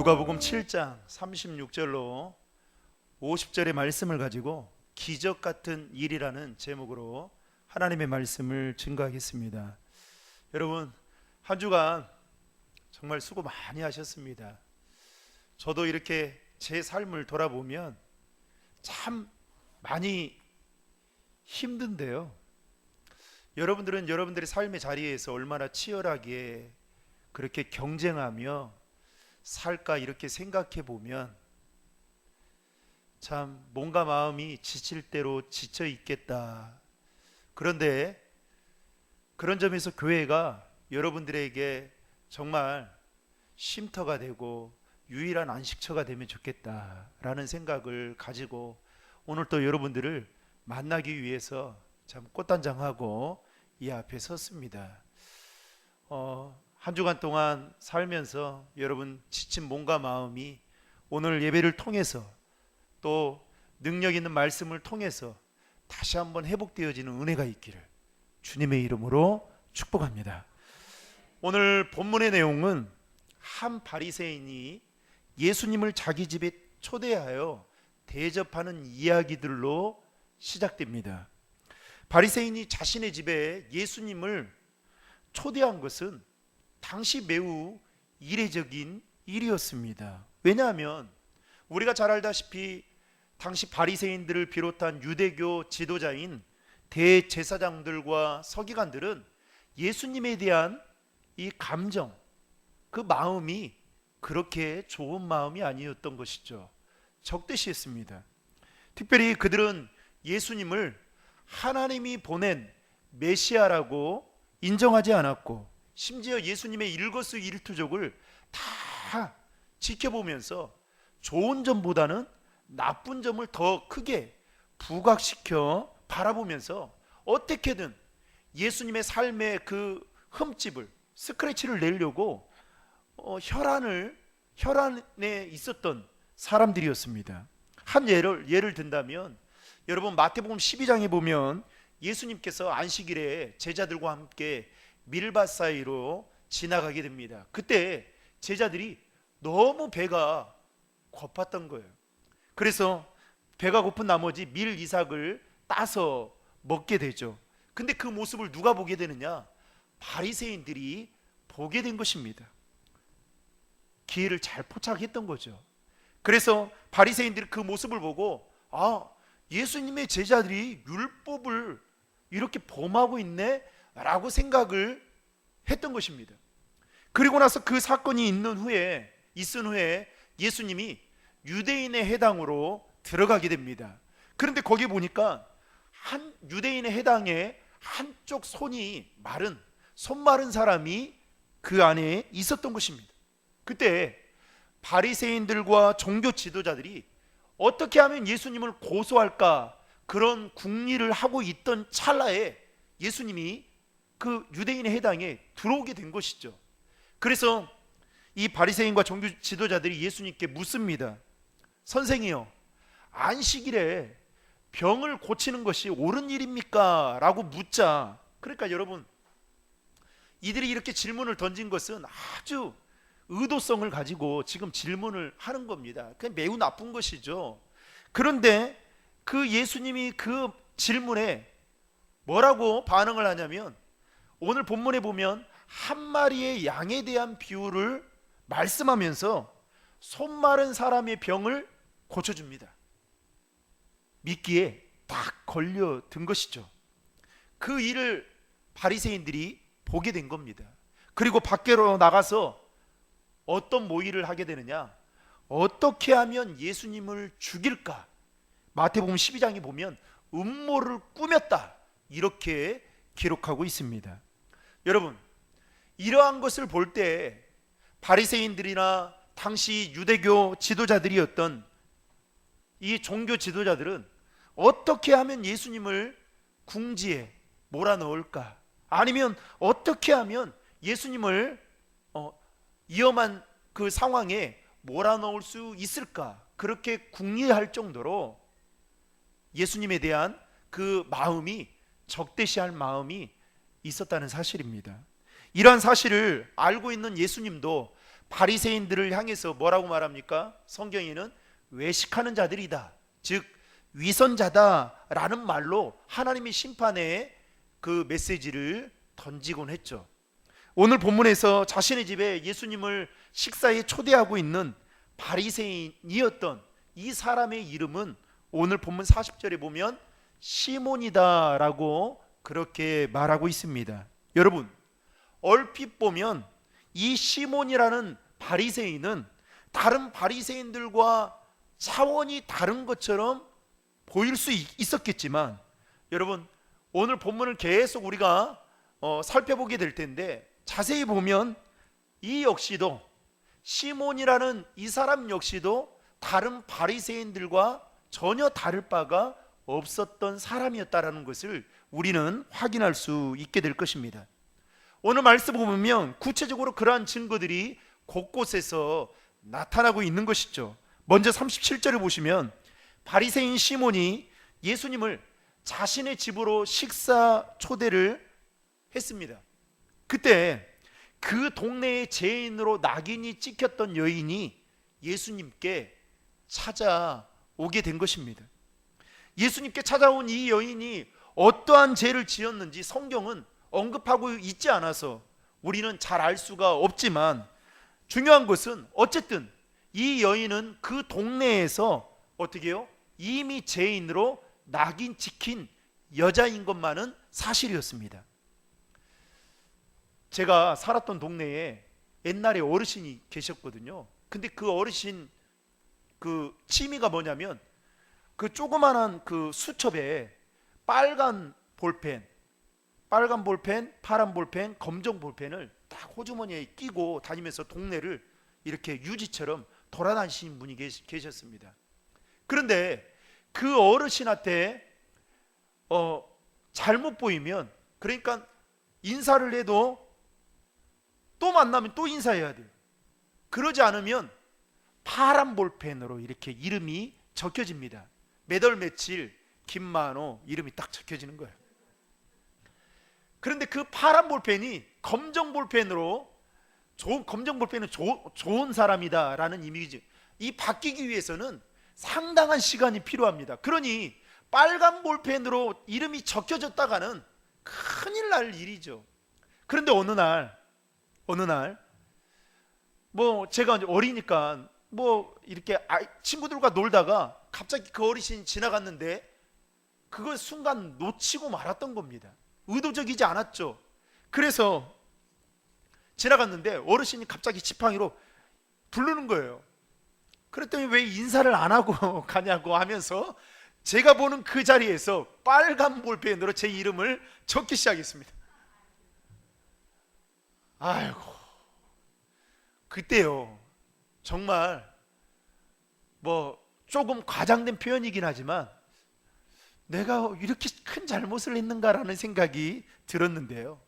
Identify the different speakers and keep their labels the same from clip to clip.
Speaker 1: 누가복음 7장 36절로 50절의 말씀을 가지고 기적 같은 일이라는 제목으로 하나님의 말씀을 증거하겠습니다. 여러분, 한 주간 정말 수고 많이 하셨습니다. 저도 이렇게 제 삶을 돌아보면 참 많이 힘든데요, 여러분들은 여러분들의 삶의 자리에서 얼마나 치열하게 그렇게 경쟁하며 살까 이렇게 생각해 보면 참 몸과 마음이 지칠 대로 지쳐 있겠다. 그런데 그런 점에서 교회가 여러분들에게 정말 쉼터가 되고 유일한 안식처가 되면 좋겠다라는 생각을 가지고 오늘 또 여러분들을 만나기 위해서 참 꽃단장하고 이 앞에 섰습니다. 한 주간 동안 살면서 여러분 지친 몸과 마음이 오늘 예배를 통해서 또 능력 있는 말씀을 통해서 다시 한번 회복되어지는 은혜가 있기를 주님의 이름으로 축복합니다. 오늘 본문의 내용은 한 바리새인이 예수님을 자기 집에 초대하여 대접하는 이야기들로 시작됩니다. 바리새인이 자신의 집에 예수님을 초대한 것은 당시 매우 이례적인 일이었습니다. 왜냐하면 우리가 잘 알다시피 당시 바리새인들을 비롯한 유대교 지도자인 대제사장들과 서기관들은 예수님에 대한 이 감정, 그 마음이 그렇게 좋은 마음이 아니었던 것이죠. 적대시했습니다. 특별히 그들은 예수님을 하나님이 보낸 메시아라고 인정하지 않았고, 심지어 예수님의 일거수일투족을 다 지켜보면서 좋은 점보다는 나쁜 점을 더 크게 부각시켜 바라보면서 어떻게든 예수님의 삶의 그 흠집을, 스크래치를 내려고 혈안에 있었던 사람들이었습니다. 한 예를 든다면, 여러분 마태복음 12장에 보면 예수님께서 안식일에 제자들과 함께 밀밭 사이로 지나가게 됩니다. 그때 제자들이 너무 배가 고팠던 거예요. 그래서 배가 고픈 나머지 밀 이삭을 따서 먹게 되죠. 근데 그 모습을 누가 보게 되느냐? 바리새인들이 보게 된 것입니다. 기회를 잘 포착했던 거죠. 그래서 바리새인들이 그 모습을 보고, 예수님의 제자들이 율법을 이렇게 범하고 있네 라고 생각을 했던 것입니다. 그리고 나서 그 사건이 있은 후에 예수님이 유대인의 회당으로 들어가게 됩니다. 그런데 거기 보니까 한 유대인의 회당에 한쪽 손 마른 사람이 그 안에 있었던 것입니다. 그때 바리새인들과 종교 지도자들이 어떻게 하면 예수님을 고소할까, 그런 궁리를 하고 있던 찰나에 예수님이 그 유대인의 회당에 들어오게 된 것이죠. 그래서 이 바리새인과 종교 지도자들이 예수님께 묻습니다. 선생이요, 안식일에 병을 고치는 것이 옳은 일입니까? 라고 묻자, 그러니까 여러분, 이들이 이렇게 질문을 던진 것은 아주 의도성을 가지고 지금 질문을 하는 겁니다. 그냥 매우 나쁜 것이죠. 그런데 그 예수님이 그 질문에 뭐라고 반응을 하냐면, 오늘 본문에 보면 한 마리의 양에 대한 비유를 말씀하면서 손 마른 사람의 병을 고쳐줍니다. 미끼에 딱 걸려든 것이죠. 그 일을 바리새인들이 보게 된 겁니다. 그리고 밖으로 나가서 어떤 모의를 하게 되느냐, 어떻게 하면 예수님을 죽일까. 마태복음 12장에 보면 음모를 꾸몄다 이렇게 기록하고 있습니다. 여러분, 이러한 것을 볼 때 바리새인들이나 당시 유대교 지도자들이었던 이 종교 지도자들은 어떻게 하면 예수님을 궁지에 몰아넣을까, 아니면 어떻게 하면 예수님을 위험한 그 상황에 몰아넣을 수 있을까, 그렇게 궁리할 정도로 예수님에 대한 그 마음이, 적대시할 마음이 있었다는 사실입니다. 이러한 사실을 알고 있는 예수님도 바리새인들을 향해서 뭐라고 말합니까? 성경에는 외식하는 자들이다, 즉 위선자다라는 말로 하나님의 심판의 그 메시지를 던지곤 했죠. 오늘 본문에서 자신의 집에 예수님을 식사에 초대하고 있는 바리새인이었던 이 사람의 이름은 오늘 본문 40절에 보면 시몬이다라고 그렇게 말하고 있습니다. 여러분, 얼핏 보면 이 시몬이라는 바리새인은 다른 바리새인들과 차원이 다른 것처럼 보일 수 있었겠지만, 여러분, 오늘 본문을 계속 우리가 살펴보게 될 텐데 자세히 보면 이 역시도, 시몬이라는 이 사람 역시도 다른 바리새인들과 전혀 다를 바가 없었던 사람이었다라는 것을 우리는 확인할 수 있게 될 것입니다. 오늘 말씀을 보면 구체적으로 그러한 증거들이 곳곳에서 나타나고 있는 것이죠. 먼저 37절을 보시면 바리새인 시몬이 예수님을 자신의 집으로 식사 초대를 했습니다. 그때 그 동네의 죄인으로 낙인이 찍혔던 여인이 예수님께 찾아오게 된 것입니다. 예수님께 찾아온 이 여인이 어떠한 죄를 지었는지 성경은 언급하고 있지 않아서 우리는 잘 알 수가 없지만, 중요한 것은 어쨌든 이 여인은 그 동네에서 어떻게 해요? 이미 죄인으로 낙인 찍힌 여자인 것만은 사실이었습니다. 제가 살았던 동네에 옛날에 어르신이 계셨거든요. 근데 그 어르신 그 취미가 뭐냐면 그 조그만한 그 수첩에 빨간 볼펜, 파란 볼펜, 검정 볼펜을 딱 호주머니에 끼고 다니면서 동네를 이렇게 유지처럼 돌아다니시는 분이 계셨습니다. 그런데 그 어르신한테 잘못 보이면, 그러니까 인사를 해도 또 만나면 또 인사해야 돼요. 그러지 않으면 파란 볼펜으로 이렇게 이름이 적혀집니다. 몇 월 며칠 김만호 이름이 딱 적혀지는 거예요. 그런데 그 파란 볼펜이 검정 볼펜으로, 검정 볼펜은 좋은 사람이다라는 이미지, 이 바뀌기 위해서는 상당한 시간이 필요합니다. 그러니 빨간 볼펜으로 이름이 적혀졌다가는 큰일 날 일이죠. 그런데 어느 날 뭐 제가 어리니까 뭐 이렇게 친구들과 놀다가 갑자기 그 어르신이 지나갔는데 그걸 순간 놓치고 말았던 겁니다. 의도적이지 않았죠. 그래서 지나갔는데 어르신이 갑자기 지팡이로 부르는 거예요. 그랬더니 왜 인사를 안 하고 가냐고 하면서 제가 보는 그 자리에서 빨간 볼펜으로 제 이름을 적기 시작했습니다. 아이고, 그때요 정말 뭐 조금 과장된 표현이긴 하지만 내가 이렇게 큰 잘못을 했는가라는 생각이 들었는데요,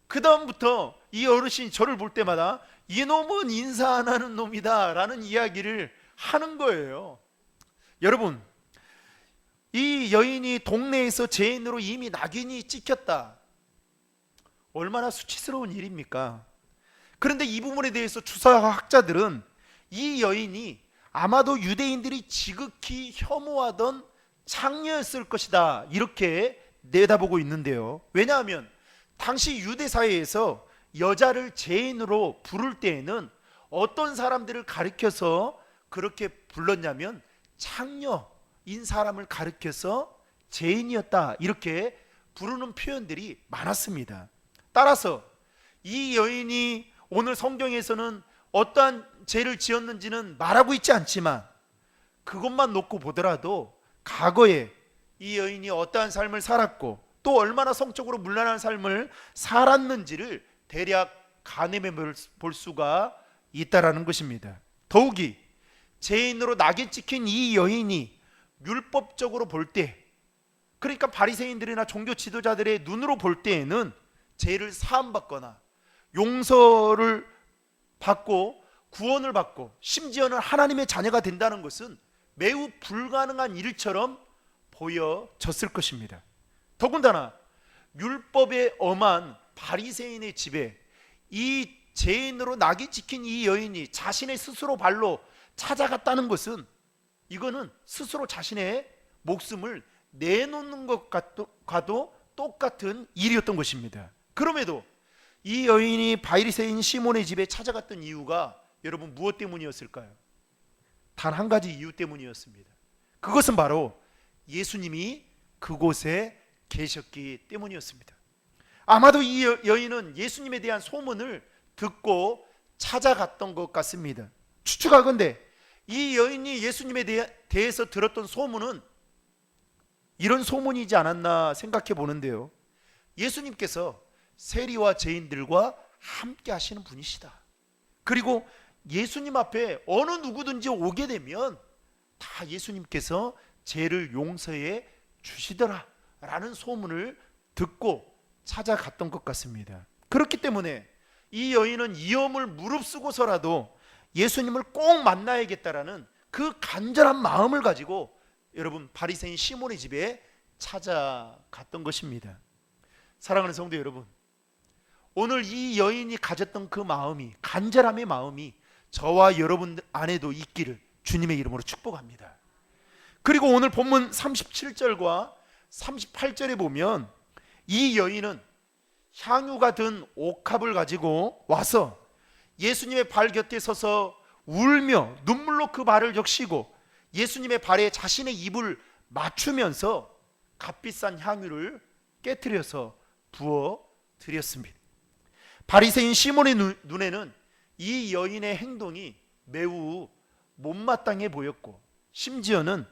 Speaker 1: 그 다음부터 이 어르신이 저를 볼 때마다 이놈은 인사 안 하는 놈이다 라는 이야기를 하는 거예요. 여러분, 이 여인이 동네에서 죄인으로 이미 낙인이 찍혔다, 얼마나 수치스러운 일입니까? 그런데 이 부분에 대해서 주사학자들은 이 여인이 아마도 유대인들이 지극히 혐오하던 창녀였을 것이다 이렇게 내다보고 있는데요. 왜냐하면 당시 유대 사회에서 여자를 죄인으로 부를 때에는 어떤 사람들을 가리켜서 그렇게 불렀냐면 창녀인 사람을 가리켜서 죄인이었다 이렇게 부르는 표현들이 많았습니다. 따라서 이 여인이 오늘 성경에서는 어떠한 죄를 지었는지는 말하고 있지 않지만, 그것만 놓고 보더라도 과거에 이 여인이 어떠한 삶을 살았고 또 얼마나 성적으로 문란한 삶을 살았는지를 대략 가늠해 볼 수가 있다라는 것입니다. 더욱이 죄인으로 낙인 찍힌 이 여인이 율법적으로 볼 때, 그러니까 바리새인들이나 종교 지도자들의 눈으로 볼 때에는 죄를 사함받거나 용서를 받고 구원을 받고 심지어는 하나님의 자녀가 된다는 것은 매우 불가능한 일처럼 보여졌을 것입니다. 더군다나 율법에 엄한 바리새인의 집에 이 죄인으로 낙이 찍힌 이 여인이 자신의 스스로 발로 찾아갔다는 것은, 이거는 스스로 자신의 목숨을 내놓는 것과도 똑같은 일이었던 것입니다. 그럼에도 이 여인이 바리새인 시몬의 집에 찾아갔던 이유가 여러분 무엇 때문이었을까요? 단 한 가지 이유 때문이었습니다. 그것은 바로 예수님이 그곳에 계셨기 때문이었습니다. 아마도 이 여인은 예수님에 대한 소문을 듣고 찾아갔던 것 같습니다. 추측하건대 이 여인이 예수님에 대해서 들었던 소문은 이런 소문이지 않았나 생각해 보는데요. 예수님께서 세리와 죄인들과 함께 하시는 분이시다. 그리고 예수님 앞에 어느 누구든지 오게 되면 다 예수님께서 죄를 용서해 주시더라 라는 소문을 듣고 찾아갔던 것 같습니다. 그렇기 때문에 이 여인은 위험을 무릅쓰고서라도 예수님을 꼭 만나야겠다라는 그 간절한 마음을 가지고 여러분 바리새인 시몬의 집에 찾아갔던 것입니다. 사랑하는 성도 여러분, 오늘 이 여인이 가졌던 그 마음이, 간절함의 마음이 저와 여러분 안에도 있기를 주님의 이름으로 축복합니다. 그리고 오늘 본문 37절과 38절에 보면 이 여인은 향유가 든 옥합을 가지고 와서 예수님의 발 곁에 서서 울며 눈물로 그 발을 적시고 예수님의 발에 자신의 입을 맞추면서 값비싼 향유를 깨트려서 부어 드렸습니다. 바리새인 시몬의 눈에는 이 여인의 행동이 매우 못마땅해 보였고, 심지어는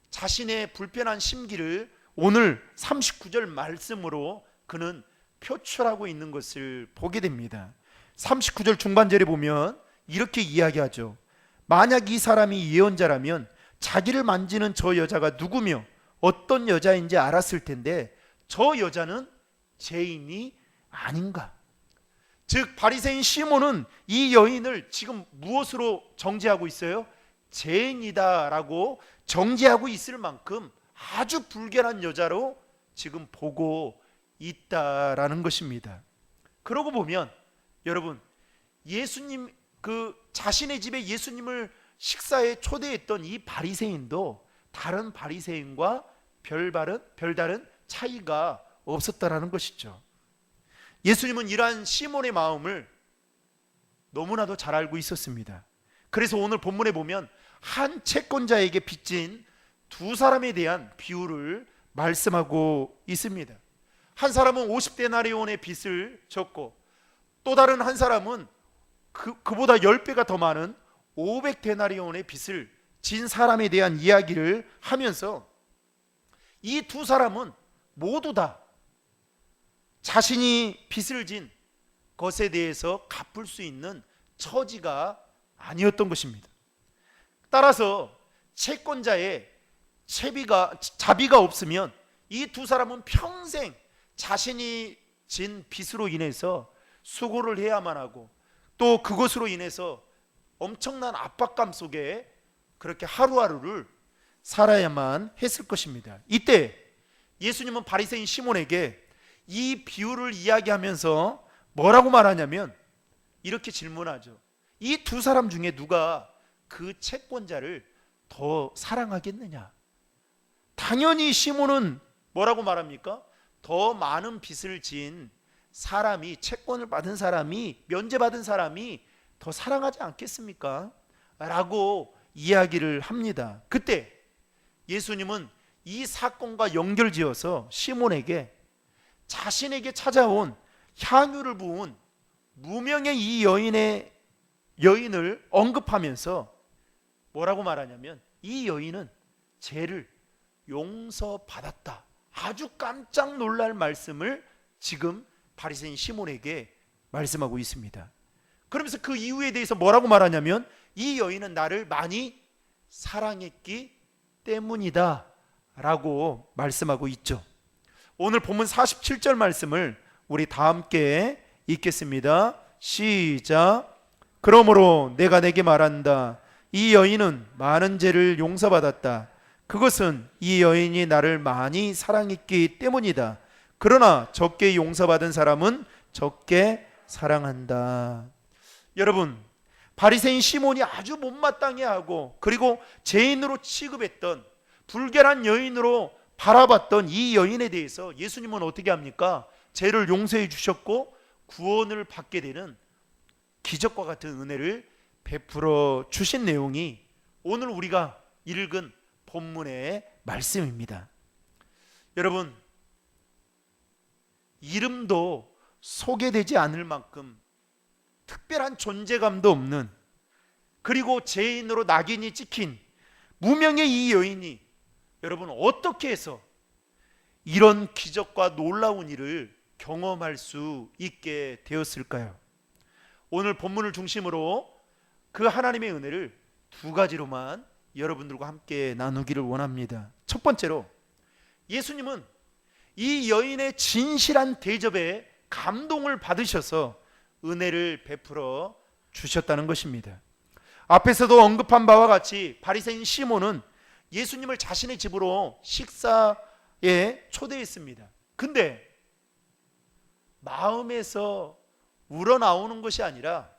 Speaker 1: 자신의 불편한 심기를 오늘 39절 말씀으로 그는 표출하고 있는 것을 보게 됩니다. 39절 중반절에 보면 이렇게 이야기하죠. 만약 이 사람이 예언자라면 자기를 만지는 저 여자가 누구며 어떤 여자인지 알았을 텐데 저 여자는 죄인이 아닌가. 즉 바리새인 시몬은 이 여인을 지금 무엇으로 정죄하고 있어요? 죄인이다라고 정죄하고 있을 만큼 아주 불결한 여자로 지금 보고 있다라는 것입니다. 그러고 보면 여러분, 예수님 그 자신의 집에 예수님을 식사에 초대했던 이 바리새인도 다른 바리새인과 별다른 차이가 없었다라는 것이죠. 예수님은 이러한 시몬의 마음을 너무나도 잘 알고 있었습니다. 그래서 오늘 본문에 보면 한 채권자에게 빚진 두 사람에 대한 비유를 말씀하고 있습니다. 한 사람은 50데나리온의 빚을 졌고 또 다른 한 사람은 그보다 10배가 더 많은 500데나리온의 빚을 진 사람에 대한 이야기를 하면서 이 두 사람은 모두 다 자신이 빚을 진 것에 대해서 갚을 수 있는 처지가 아니었던 것입니다. 따라서 채권자의 자비가 없으면 이 두 사람은 평생 자신이 진 빚으로 인해서 수고를 해야만 하고 또 그것으로 인해서 엄청난 압박감 속에 그렇게 하루하루를 살아야만 했을 것입니다. 이때 예수님은 바리새인 시몬에게 이 비유를 이야기하면서 뭐라고 말하냐면 이렇게 질문하죠. 이 두 사람 중에 누가 그 채권자를 더 사랑하겠느냐? 당연히 시몬은 뭐라고 말합니까? 더 많은 빚을 진 사람이, 채권을 받은 사람이, 면제받은 사람이 더 사랑하지 않겠습니까? 라고 이야기를 합니다. 그때 예수님은 이 사건과 연결지어서 시몬에게 자신에게 찾아온 향유를 부은 무명의 이 여인을 언급하면서 뭐라고 말하냐면 이 여인은 죄를 용서받았다. 아주 깜짝 놀랄 말씀을 지금 바리새인 시몬에게 말씀하고 있습니다. 그러면서 그 이유에 대해서 뭐라고 말하냐면 이 여인은 나를 많이 사랑했기 때문이다 라고 말씀하고 있죠. 오늘 본문 47절 말씀을 우리 다 함께 읽겠습니다. 시작. 그러므로 내가 내게 말한다. 이 여인은 많은 죄를 용서받았다. 그것은 이 여인이 나를 많이 사랑했기 때문이다. 그러나 적게 용서받은 사람은 적게 사랑한다. 여러분, 바리새인 시몬이 아주 못마땅해 하고 그리고 죄인으로 취급했던 불결한 여인으로 바라봤던 이 여인에 대해서 예수님은 어떻게 합니까? 죄를 용서해 주셨고 구원을 받게 되는 기적과 같은 은혜를 베풀어 주신 내용이 오늘 우리가 읽은 본문의 말씀입니다. 여러분, 이름도 소개되지 않을 만큼 특별한 존재감도 없는, 그리고 죄인으로 낙인이 찍힌 무명의 이 여인이 여러분 어떻게 해서 이런 기적과 놀라운 일을 경험할 수 있게 되었을까요? 오늘 본문을 중심으로 그 하나님의 은혜를 두 가지로만 여러분들과 함께 나누기를 원합니다. 첫 번째로, 예수님은 이 여인의 진실한 대접에 감동을 받으셔서 은혜를 베풀어 주셨다는 것입니다. 앞에서도 언급한 바와 같이 바리새인 시몬은 예수님을 자신의 집으로 식사에 초대했습니다. 근데 마음에서 우러나오는 것이 아니라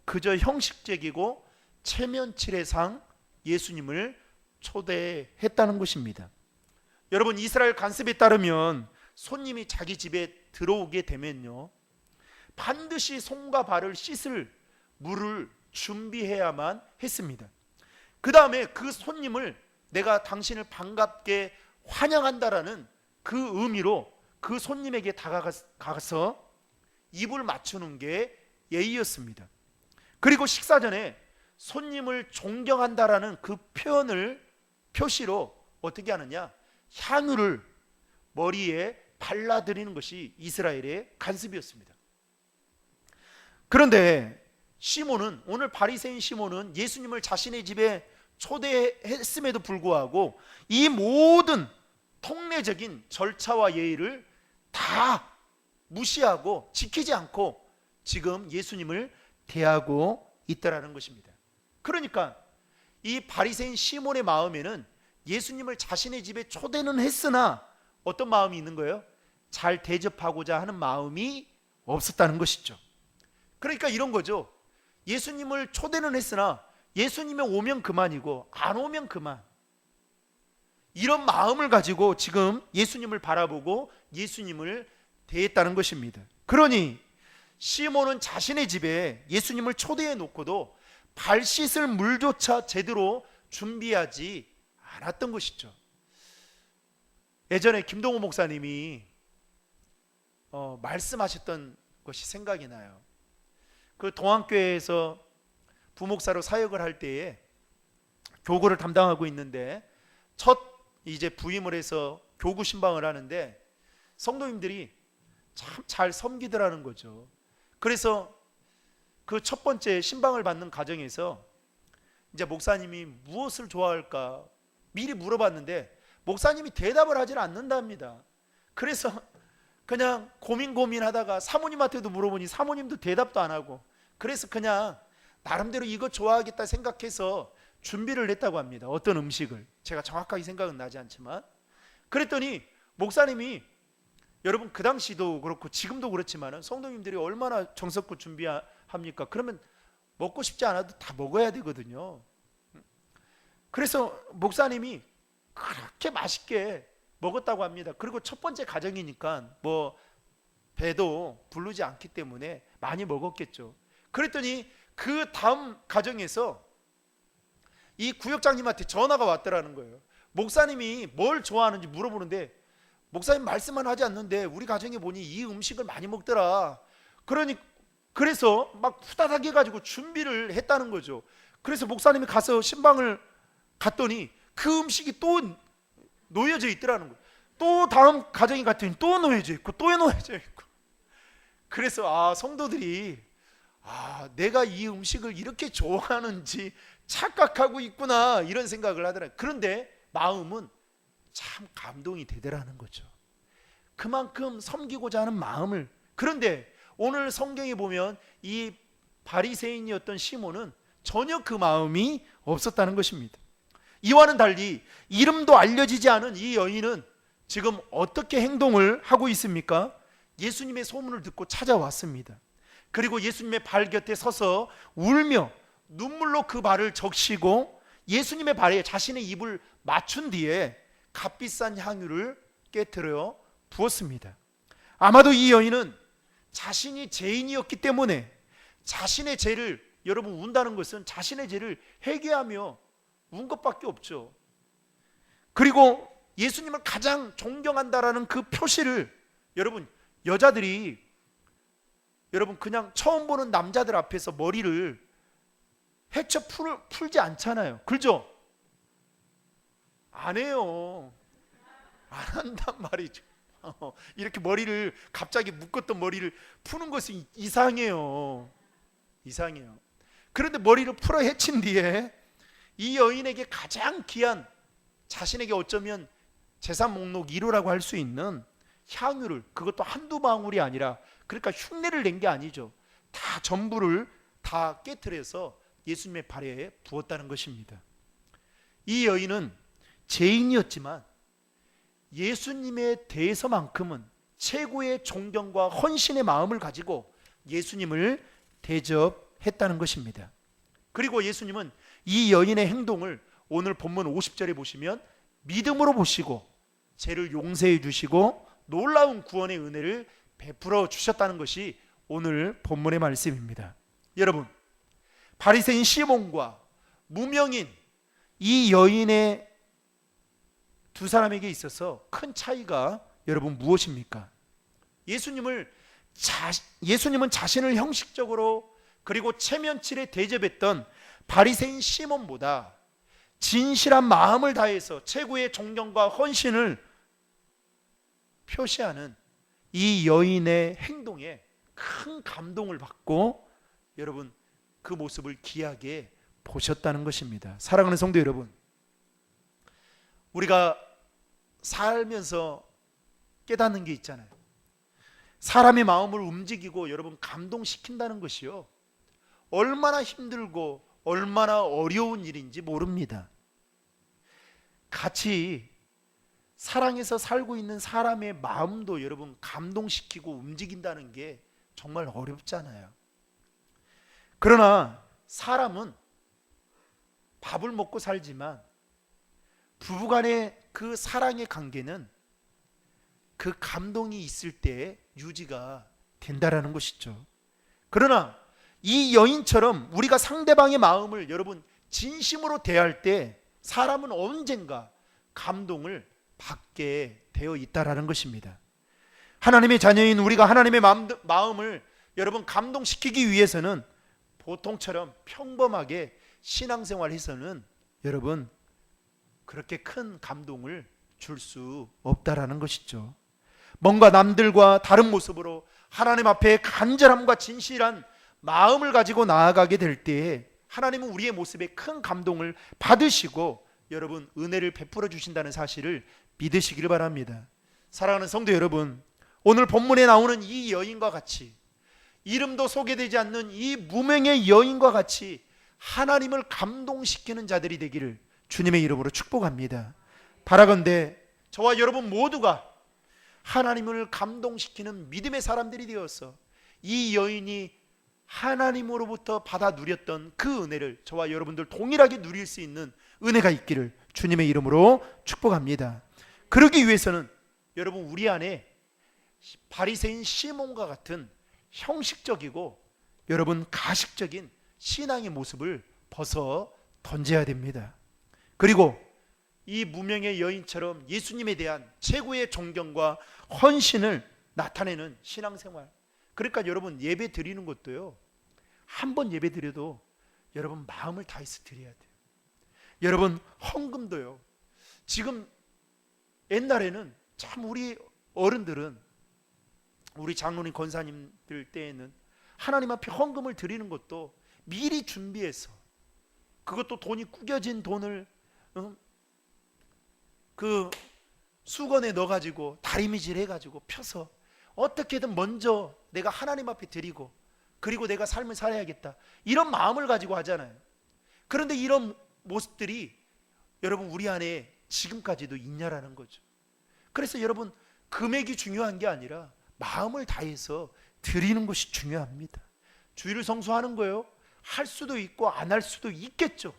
Speaker 1: 그저 형식적이고 체면치레상 예수님을 초대했다는 것입니다. 여러분, 이스라엘 관습에 따르면 손님이 자기 집에 들어오게 되면요, 반드시 손과 발을 씻을 물을 준비해야만 했습니다. 그 다음에 그 손님을 내가 당신을 반갑게 환영한다라는 그 의미로 그 손님에게 다가가서 입을 맞추는 게 예의였습니다. 그리고 식사 전에 손님을 존경한다라는 그 표현을 표시로 어떻게 하느냐, 향유를 머리에 발라드리는 것이 이스라엘의 관습이었습니다. 그런데 시몬은, 오늘 바리새인 시몬은 예수님을 자신의 집에 초대했음에도 불구하고 이 모든 통례적인 절차와 예의를 다 무시하고 지키지 않고 지금 예수님을 대하고 있다라는 것입니다. 그러니까 이 바리새인 시몬의 마음에는 예수님을 자신의 집에 초대는 했으나 어떤 마음이 있는 거예요? 잘 대접하고자 하는 마음이 없었다는 것이죠. 그러니까 이런 거죠. 예수님을 초대는 했으나 예수님이 오면 그만이고 안 오면 그만, 이런 마음을 가지고 지금 예수님을 바라보고 예수님을 대했다는 것입니다. 그러니 시몬은 자신의 집에 예수님을 초대해 놓고도 발 씻을 물조차 제대로 준비하지 않았던 것이죠. 예전에 김동호 목사님이 말씀하셨던 것이 생각이 나요. 그 동안교회에서 부목사로 사역을 할 때에 교구를 담당하고 있는데 첫 이제 부임을 해서 교구 신방을 하는데 성도님들이 참 잘 섬기더라는 거죠. 그래서 그 첫 번째 신방을 받는 과정에서 이제 목사님이 무엇을 좋아할까 미리 물어봤는데 목사님이 대답을 하질 않는답니다. 그래서 그냥 고민하다가 사모님한테도 물어보니 사모님도 대답도 안 하고, 그래서 그냥 나름대로 이거 좋아하겠다 생각해서 준비를 했다고 합니다. 어떤 음식을 제가 정확하게 생각은 나지 않지만, 그랬더니 목사님이, 여러분 그 당시도 그렇고 지금도 그렇지만 성도님들이 얼마나 정성껏 준비합니까? 그러면 먹고 싶지 않아도 다 먹어야 되거든요. 그래서 목사님이 그렇게 맛있게 먹었다고 합니다. 그리고 첫 번째 가정이니까 뭐 배도 부르지 않기 때문에 많이 먹었겠죠. 그랬더니 그 다음 가정에서 이 구역장님한테 전화가 왔더라는 거예요. 목사님이 뭘 좋아하는지 물어보는데 목사님 말씀만 하지 않는데 우리 가정에 보니 이 음식을 많이 먹더라. 그래서 막 후다닥 해가지고 준비를 했다는 거죠. 그래서 목사님이 가서 신방을 갔더니 그 음식이 또 놓여져 있더라는 거예요. 또 다음 가정에 갔더니 또 놓여져 있고 또 놓여져 있고. 그래서 성도들이 내가 이 음식을 이렇게 좋아하는지 착각하고 있구나, 이런 생각을 하더라고요. 그런데 마음은 참 감동이 되더라는 거죠. 그만큼 섬기고자 하는 마음을. 그런데 오늘 성경에 보면 이 바리새인이었던 시몬은 전혀 그 마음이 없었다는 것입니다. 이와는 달리 이름도 알려지지 않은 이 여인은 지금 어떻게 행동을 하고 있습니까? 예수님의 소문을 듣고 찾아왔습니다. 그리고 예수님의 발 곁에 서서 울며 눈물로 그 발을 적시고 예수님의 발에 자신의 입을 맞춘 뒤에 값비싼 향유를 깨트려 부었습니다. 아마도 이 여인은 자신이 죄인이었기 때문에 자신의 죄를, 여러분 운다는 것은 자신의 죄를 회개하며 운 것밖에 없죠. 그리고 예수님을 가장 존경한다라는 그 표시를, 여러분 여자들이 여러분 그냥 처음 보는 남자들 앞에서 머리를 헤쳐 풀지 않잖아요. 그죠? 안 해요. 안 한단 말이죠. 이렇게 머리를 갑자기 묶었던 머리를 푸는 것이 이상해요. 이상해요. 그런데 머리를 풀어 헤친 뒤에 이 여인에게 가장 귀한, 자신에게 어쩌면 재산 목록 1호라고 할 수 있는 향유를, 그것도 한두 방울이 아니라, 그러니까 흉내를 낸 게 아니죠. 다 전부를 다 깨트려서 예수님의 발에 부었다는 것입니다. 이 여인은 죄인이었지만 예수님에 대해서만큼은 최고의 존경과 헌신의 마음을 가지고 예수님을 대접했다는 것입니다. 그리고 예수님은 이 여인의 행동을 오늘 본문 50절에 보시면 믿음으로 보시고 죄를 용서해 주시고 놀라운 구원의 은혜를 베풀어 주셨다는 것이 오늘 본문의 말씀입니다. 여러분, 바리새인 시몬과 무명인 이 여인의 두 사람에게 있어서 큰 차이가 여러분 무엇입니까? 예수님은 자신을 형식적으로 그리고 체면치레 대접했던 바리새인 시몬보다 진실한 마음을 다해서 최고의 존경과 헌신을 표시하는 이 여인의 행동에 큰 감동을 받고 여러분 그 모습을 귀하게 보셨다는 것입니다. 사랑하는 성도 여러분, 우리가 살면서 깨닫는 게 있잖아요. 사람의 마음을 움직이고 여러분 감동시킨다는 것이요, 얼마나 힘들고 얼마나 어려운 일인지 모릅니다. 같이 사랑해서 살고 있는 사람의 마음도 여러분 감동시키고 움직인다는 게 정말 어렵잖아요. 그러나 사람은 밥을 먹고 살지만 부부간의 그 사랑의 관계는 그 감동이 있을 때 유지가 된다라는 것이죠. 그러나 이 여인처럼 우리가 상대방의 마음을 여러분 진심으로 대할 때 사람은 언젠가 감동을 받게 되어 있다라는 것입니다. 하나님의 자녀인 우리가 하나님의 마음을 여러분 감동시키기 위해서는 보통처럼 평범하게 신앙생활해서는 여러분 그렇게 큰 감동을 줄 수 없다라는 것이죠. 뭔가 남들과 다른 모습으로 하나님 앞에 간절함과 진실한 마음을 가지고 나아가게 될 때에 하나님은 우리의 모습에 큰 감동을 받으시고 여러분 은혜를 베풀어 주신다는 사실을 믿으시기를 바랍니다. 사랑하는 성도 여러분, 오늘 본문에 나오는 이 여인과 같이, 이름도 소개되지 않는 이 무명의 여인과 같이 하나님을 감동시키는 자들이 되기를 주님의 이름으로 축복합니다. 바라건대 저와 여러분 모두가 하나님을 감동시키는 믿음의 사람들이 되어서 이 여인이 하나님으로부터 받아 누렸던 그 은혜를 저와 여러분들 동일하게 누릴 수 있는 은혜가 있기를 주님의 이름으로 축복합니다. 그러기 위해서는 여러분 우리 안에 바리새인 시몬과 같은 형식적이고 여러분 가식적인 신앙의 모습을 벗어 던져야 됩니다. 그리고 이 무명의 여인처럼 예수님에 대한 최고의 존경과 헌신을 나타내는 신앙생활. 그러니까 여러분 예배 드리는 것도요, 한 번 예배 드려도 여러분 마음을 다해서 드려야 돼요. 여러분 헌금도요, 지금 옛날에는 참 우리 어른들은, 우리 장로님 권사님들 때에는 하나님 앞에 헌금을 드리는 것도 미리 준비해서, 그것도 돈이 구겨진 돈을 그 수건에 넣어가지고 다리미질 해가지고 펴서 어떻게든 먼저 내가 하나님 앞에 드리고 그리고 내가 삶을 살아야겠다, 이런 마음을 가지고 하잖아요. 그런데 이런 모습들이 여러분 우리 안에 지금까지도 있냐라는 거죠. 그래서 여러분 금액이 중요한 게 아니라 마음을 다해서 드리는 것이 중요합니다. 주일 성수하는 거예요. 할 수도 있고 안 할 수도 있겠죠.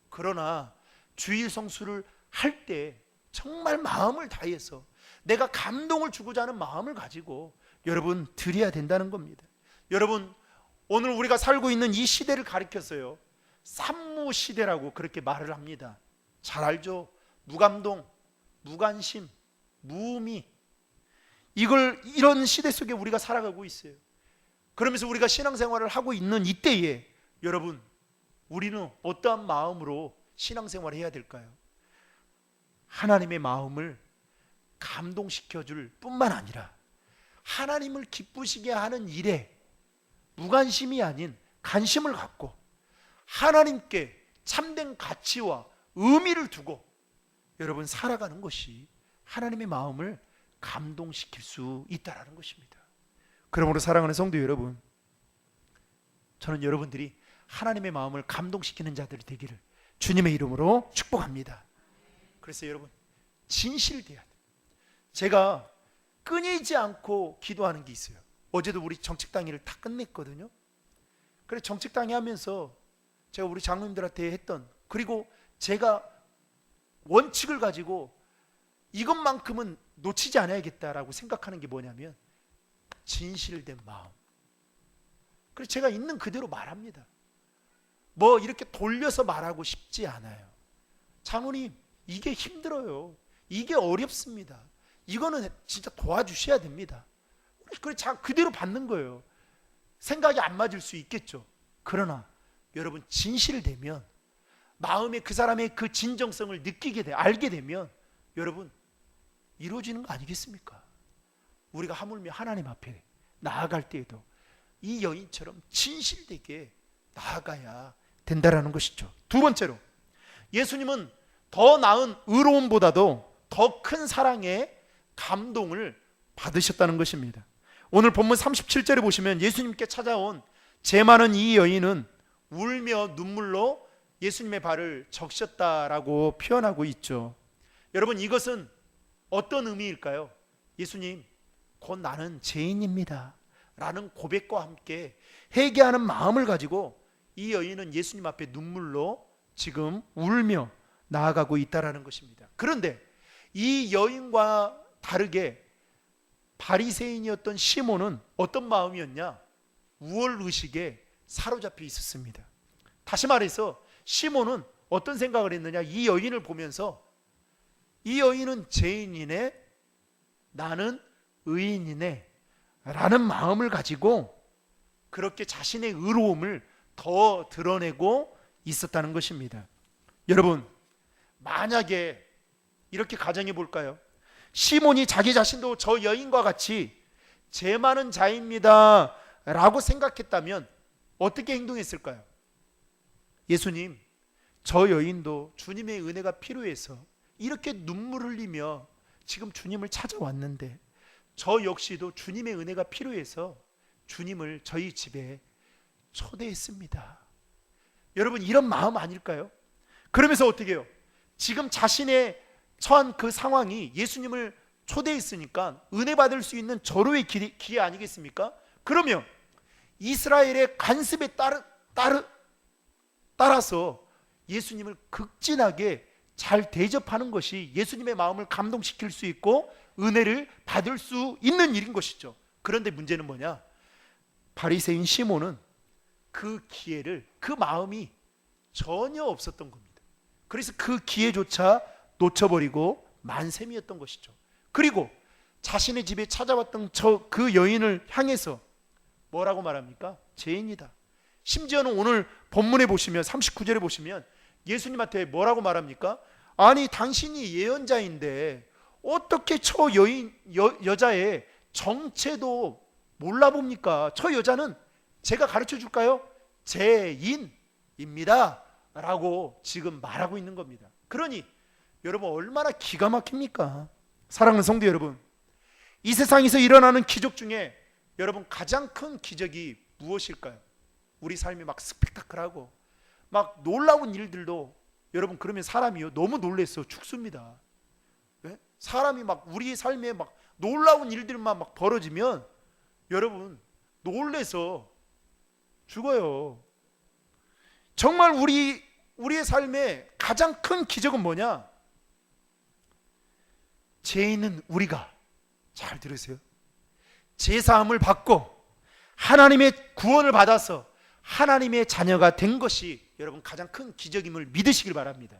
Speaker 1: 그러나 주일 성수를 할 때 정말 마음을 다해서 내가 감동을 주고자 하는 마음을 가지고 여러분 드려야 된다는 겁니다. 여러분, 오늘 우리가 살고 있는 이 시대를 가리켰어요. 산무 시대라고 그렇게 말을 합니다. 잘 알죠? 무감동, 무관심, 무의미. 이런 시대 속에 우리가 살아가고 있어요. 그러면서 우리가 신앙생활을 하고 있는 이때에 여러분, 우리는 어떠한 마음으로 신앙생활을 해야 될까요? 하나님의 마음을 감동시켜줄 뿐만 아니라 하나님을 기쁘시게 하는 일에 무관심이 아닌 관심을 갖고 하나님께 참된 가치와 의미를 두고 여러분 살아가는 것이 하나님의 마음을 감동시킬 수 있다는 것입니다. 그러므로 사랑하는 성도 여러분, 저는 여러분들이 하나님의 마음을 감동시키는 자들이 되기를 주님의 이름으로 축복합니다. 그래서 여러분 진실돼야 돼요. 제가 끊이지 않고 기도하는 게 있어요. 어제도 우리 정책당회를 다 끝냈거든요. 그래서 정책당회 하면서 제가 우리 장로님들한테 했던, 그리고 제가 원칙을 가지고 이것만큼은 놓치지 않아야겠다라고 생각하는 게 뭐냐면 진실된 마음. 그래서 제가 있는 그대로 말합니다. 뭐 이렇게 돌려서 말하고 싶지 않아요. 장로님, 이게 힘들어요. 이게 어렵습니다. 이거는 진짜 도와주셔야 됩니다. 그래서 그대로 받는 거예요. 생각이 안 맞을 수 있겠죠. 그러나 여러분 진실되면, 마음에 그 사람의 그 진정성을 알게 되면 여러분 이루어지는 거 아니겠습니까? 우리가 하물며 하나님 앞에 나아갈 때에도 이 여인처럼 진실되게 나아가야 된다라는 것이죠. 두 번째로, 예수님은 더 나은 의로움보다도 더 큰 사랑에 감동을 받으셨다는 것입니다. 오늘 본문 37절에 보시면 예수님께 찾아온 재 많은 이 여인은 울며 눈물로 예수님의 발을 적셨다라고 표현하고 있죠. 여러분, 이것은 어떤 의미일까요? 예수님, 곧 나는 죄인입니다 라는 고백과 함께 회개하는 마음을 가지고 이 여인은 예수님 앞에 눈물로 지금 울며 나아가고 있다라는 것입니다. 그런데 이 여인과 다르게 바리새인이었던 시몬은 어떤 마음이었냐? 우월의식에 사로잡혀 있었습니다. 다시 말해서 시몬은 어떤 생각을 했느냐? 이 여인을 보면서 이 여인은 죄인이네, 나는 의인이네 라는 마음을 가지고 그렇게 자신의 의로움을 더 드러내고 있었다는 것입니다. 여러분, 만약에 이렇게 가정해 볼까요? 시몬이 자기 자신도 저 여인과 같이 죄 많은 자입니다 라고 생각했다면 어떻게 행동했을까요? 예수님, 저 여인도 주님의 은혜가 필요해서 이렇게 눈물 흘리며 지금 주님을 찾아왔는데 저 역시도 주님의 은혜가 필요해서 주님을 저희 집에 초대했습니다. 여러분, 이런 마음 아닐까요? 그러면서 어떻게 해요? 지금 자신의 처한 그 상황이 예수님을 초대했으니까 은혜 받을 수 있는 절호의 기회 아니겠습니까? 그러면 이스라엘의 관습에 따라서 예수님을 극진하게 잘 대접하는 것이 예수님의 마음을 감동시킬 수 있고 은혜를 받을 수 있는 일인 것이죠. 그런데 문제는 뭐냐? 바리새인 시몬은 그 기회를, 그 마음이 전혀 없었던 겁니다. 그래서 그 기회조차 놓쳐버리고 만셈이었던 것이죠. 그리고 자신의 집에 찾아왔던 그 여인을 향해서 뭐라고 말합니까? 죄인이다. 심지어는 오늘 본문에 보시면 39절에 보시면 예수님한테 뭐라고 말합니까? 아니, 당신이 예언자인데 어떻게 저 여자의 정체도 몰라봅니까? 저 여자는 제가 가르쳐 줄까요? 죄인입니다 라고 지금 말하고 있는 겁니다. 그러니 여러분, 얼마나 기가 막힙니까? 사랑하는 성도 여러분, 이 세상에서 일어나는 기적 중에 여러분 가장 큰 기적이 무엇일까요? 우리 삶이 막 스펙타클하고 막 놀라운 일들도 여러분, 그러면 사람이요 너무 놀래서 죽습니다. 네? 사람이 막 우리 삶에 막 놀라운 일들만 막 벌어지면 여러분 놀래서 죽어요. 정말 우리의 삶의 가장 큰 기적은 뭐냐? 죄인은 우리가, 잘 들으세요, 제사함을 받고 하나님의 구원을 받아서 하나님의 자녀가 된 것이 여러분 가장 큰 기적임을 믿으시길 바랍니다.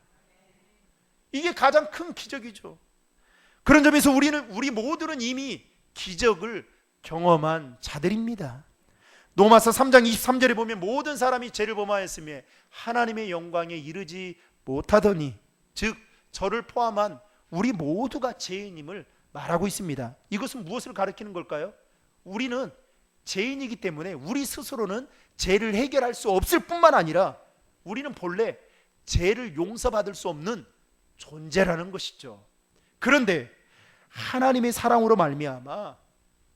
Speaker 1: 이게 가장 큰 기적이죠. 그런 점에서 우리 모두는 이미 기적을 경험한 자들입니다. 로마서 3장 23절에 보면 모든 사람이 죄를 범하였으며 하나님의 영광에 이르지 못하더니, 즉 저를 포함한 우리 모두가 죄인임을 말하고 있습니다. 이것은 무엇을 가리키는 걸까요? 우리는 죄인이기 때문에 우리 스스로는 죄를 해결할 수 없을 뿐만 아니라 우리는 본래 죄를 용서받을 수 없는 존재라는 것이죠. 그런데 하나님의 사랑으로 말미암아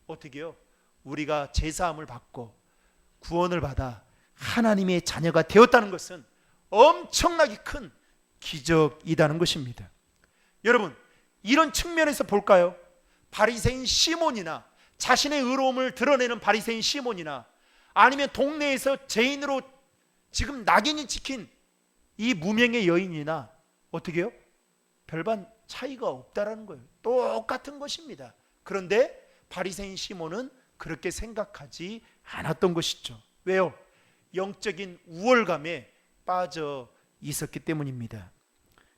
Speaker 1: 어떻게 해요? 우리가 제사함을 받고 구원을 받아 하나님의 자녀가 되었다는 것은 엄청나게 큰 기적이라는 것입니다. 여러분, 이런 측면에서 볼까요? 바리새인 시몬이나 자신의 의로움을 드러내는 바리새인 시몬이나 아니면 동네에서 죄인으로 지금 낙인이 찍힌 이 무명의 여인이나 어떻게 해요? 별반 차이가 없다라는 거예요. 똑같은 것입니다. 그런데 바리새인 시몬은 그렇게 생각하지 않았던 것이죠. 왜요? 영적인 우월감에 빠져 있었기 때문입니다.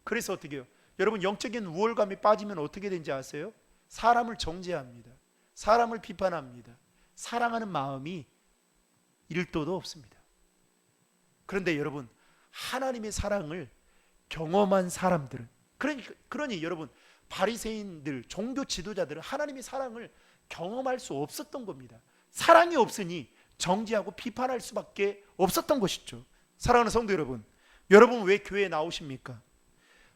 Speaker 1: 그래서 어떻게 해요? 여러분, 영적인 우월감에 빠지면 어떻게 되는지 아세요? 사람을 정죄합니다. 사람을 비판합니다. 사랑하는 마음이 1도도 없습니다. 그런데 여러분, 하나님의 사랑을 경험한 사람들은, 그러니 여러분, 바리새인들, 종교 지도자들은 하나님의 사랑을 경험할 수 없었던 겁니다. 사랑이 없으니 정죄하고 비판할 수밖에 없었던 것이죠. 사랑하는 성도 여러분, 여러분 왜 교회에 나오십니까?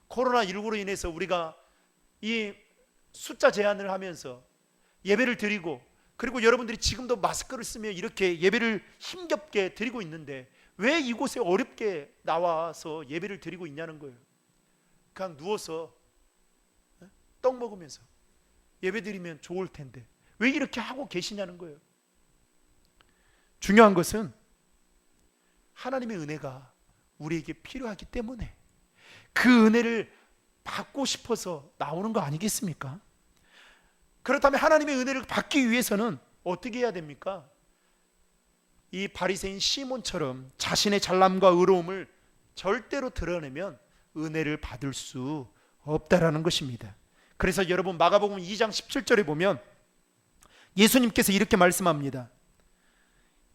Speaker 1: 코로나19로 인해서 우리가 이 숫자 제한을 하면서 예배를 드리고, 그리고 여러분들이 지금도 마스크를 쓰며 이렇게 예배를 힘겹게 드리고 있는데 왜 이곳에 어렵게 나와서 예배를 드리고 있냐는 거예요. 그냥 누워서 떡 먹으면서 예배 드리면 좋을 텐데 왜 이렇게 하고 계시냐는 거예요. 중요한 것은 하나님의 은혜가 우리에게 필요하기 때문에 그 은혜를 받고 싶어서 나오는 거 아니겠습니까? 그렇다면 하나님의 은혜를 받기 위해서는 어떻게 해야 됩니까? 이 바리새인 시몬처럼 자신의 잘남과 의로움을 절대로 드러내면 은혜를 받을 수 없다라는 것입니다. 그래서 여러분, 마가복음 2장 17절에 보면 예수님께서 이렇게 말씀합니다.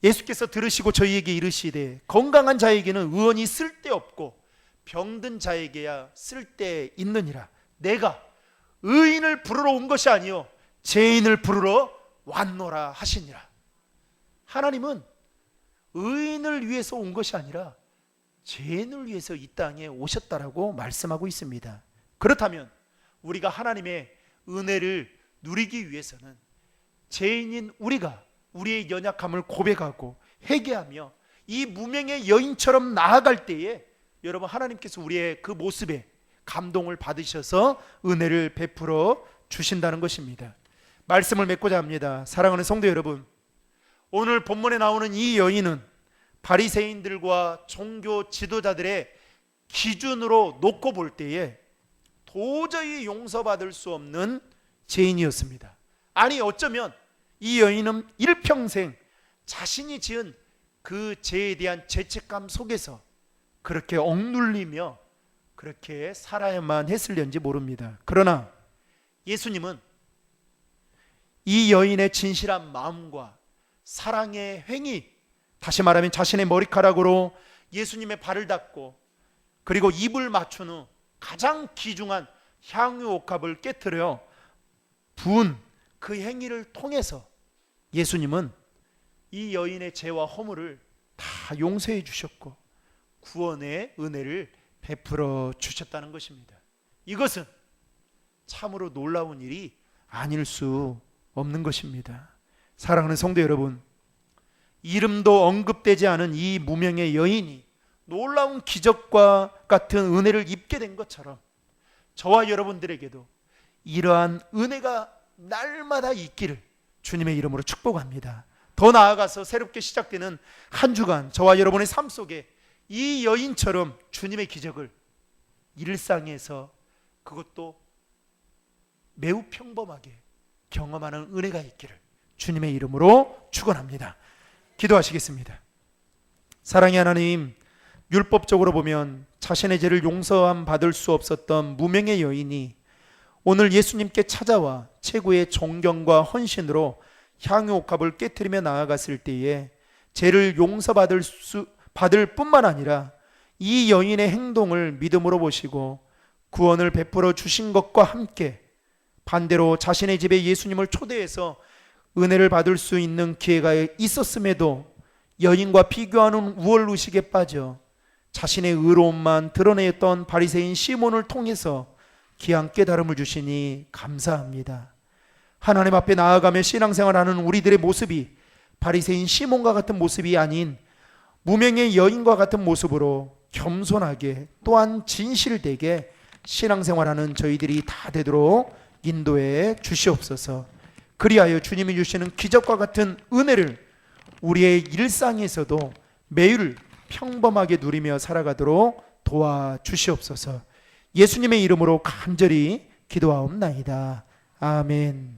Speaker 1: 예수께서 들으시고 저희에게 이르시되 건강한 자에게는 의원이 쓸데없고 병든 자에게야 쓸데있느니라. 내가 의인을 부르러 온 것이 아니요 죄인을 부르러 왔노라 하시니라. 하나님은 의인을 위해서 온 것이 아니라 죄인을 위해서 이 땅에 오셨다라고 말씀하고 있습니다. 그렇다면 우리가 하나님의 은혜를 누리기 위해서는 죄인인 우리가 우리의 연약함을 고백하고 회개하며 이 무명의 여인처럼 나아갈 때에 여러분, 하나님께서 우리의 그 모습에 감동을 받으셔서 은혜를 베풀어 주신다는 것입니다. 말씀을 맺고자 합니다. 사랑하는 성도 여러분, 오늘 본문에 나오는 이 여인은 바리새인들과 종교 지도자들의 기준으로 놓고 볼 때에 도저히 용서받을 수 없는 죄인이었습니다. 아니, 어쩌면 이 여인은 일평생 자신이 지은 그 죄에 대한 죄책감 속에서 그렇게 억눌리며 그렇게 살아야만 했을는지 모릅니다. 그러나 예수님은 이 여인의 진실한 마음과 사랑의 행위, 다시 말하면 자신의 머리카락으로 예수님의 발을 닦고 그리고 입을 맞춘 후 가장 귀중한 향유 옥합을 깨트려 부은 그 행위를 통해서 예수님은 이 여인의 죄와 허물을 다 용서해 주셨고 구원의 은혜를 베풀어 주셨다는 것입니다. 이것은 참으로 놀라운 일이 아닐 수 없는 것입니다. 사랑하는 성도 여러분, 이름도 언급되지 않은 이 무명의 여인이 놀라운 기적과 같은 은혜를 입게 된 것처럼 저와 여러분들에게도 이러한 은혜가 날마다 있기를 주님의 이름으로 축복합니다. 더 나아가서 새롭게 시작되는 한 주간 저와 여러분의 삶 속에 이 여인처럼 주님의 기적을 일상에서, 그것도 매우 평범하게 경험하는 은혜가 있기를 주님의 이름으로 축원합니다. 기도하시겠습니다. 사랑의 하나님, 율법적으로 보면 자신의 죄를 용서함 받을 수 없었던 무명의 여인이 오늘 예수님께 찾아와 최고의 존경과 헌신으로 향유옥합을 깨트리며 나아갔을 때에 죄를 받을 뿐만 아니라 이 여인의 행동을 믿음으로 보시고 구원을 베풀어 주신 것과 함께 반대로 자신의 집에 예수님을 초대해서 은혜를 받을 수 있는 기회가 있었음에도 여인과 비교하는 우월의식에 빠져 자신의 의로움만 드러내었던 바리새인 시몬을 통해서 귀한 깨달음을 주시니 감사합니다. 하나님 앞에 나아가며 신앙생활하는 우리들의 모습이 바리새인 시몬과 같은 모습이 아닌 무명의 여인과 같은 모습으로 겸손하게 또한 진실되게 신앙생활하는 저희들이 다 되도록 인도해 주시옵소서. 그리하여 주님이 주시는 기적과 같은 은혜를 우리의 일상에서도 매일 평범하게 누리며 살아가도록 도와주시옵소서. 예수님의 이름으로 간절히 기도하옵나이다. 아멘.